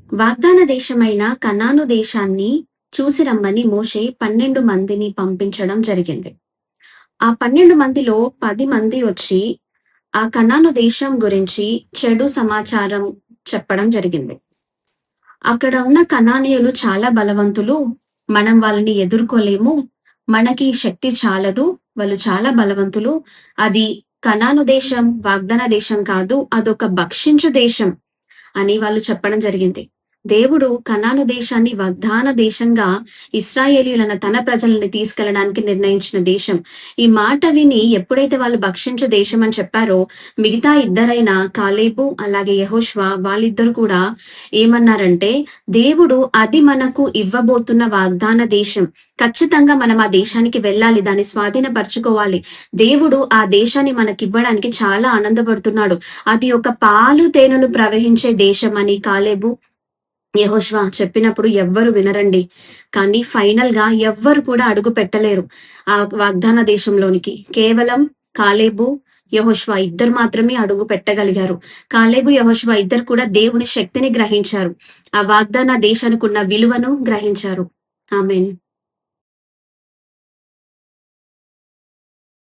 వాగ్దాన దేశమైన కనాను దేశాన్ని చూసి రమ్మని మోషే 12 మందిని పంపించడం జరిగింది. ఆ 12 మందిలో 10 మంది వచ్చి ఆ కనాను దేశం గురించి చెడు సమాచారం చెప్పడం జరిగింది. అక్కడ ఉన్న కనానీయులు చాలా బలవంతులు. మనం వాళ్ళని ఎదుర్కోలేము. మనకి శక్తి చాలదు. వాళ్ళు చాలా బలవంతులు. అది కనాను దేశం, వాగ్దాన దేశం కాదు. అదొక భక్షించు దేశం అని వాళ్ళు చెప్పడం జరిగింది. దేవుడు కనాను దేశాన్ని వాగ్దాన దేశంగా ఇశ్రాయేలీయులైన తన ప్రజలని తీసుకెళ్ళడానికి నిర్ణయించిన దేశం. ఈ మాట విని ఎప్పుడైతే వాళ్ళు భక్షించు దేశం అని చెప్పారో, మిగతా ఇద్దరైన కాలేబు అలాగే యెహోషువ వాళ్ళిద్దరూ కూడా ఏమన్నారంటే, దేవుడు అది మనకు ఇవ్వబోతున్న వాగ్దాన దేశం. ఖచ్చితంగా మనం ఆ దేశానికి వెళ్ళాలి. దాన్ని స్వాధీనపరచుకోవాలి. దేవుడు ఆ దేశాన్ని మనకివ్వడానికి చాలా ఆనందపడుతున్నాడు. అది ఒక పాలు తేనెలు ప్రవహించే దేశం అని కాలేబు యెహోషువ చెప్పినప్పుడు ఎవ్వరు వినరండి. కానీ ఫైనల్‌గా ఎవ్వరు కూడా అడుగు పెట్టలేరు ఆ వాగ్దాన దేశంలోనికి. కేవలం కాలేబు, యెహోషువ ఇద్దరు మాత్రమే అడుగు పెట్టగలిగారు. కాలేబు, యెహోషువ ఇద్దరు కూడా దేవుని శక్తిని గ్రహించారు. ఆ వాగ్దాన దేశానికున్న విలువను గ్రహించారు. ఆమేన్.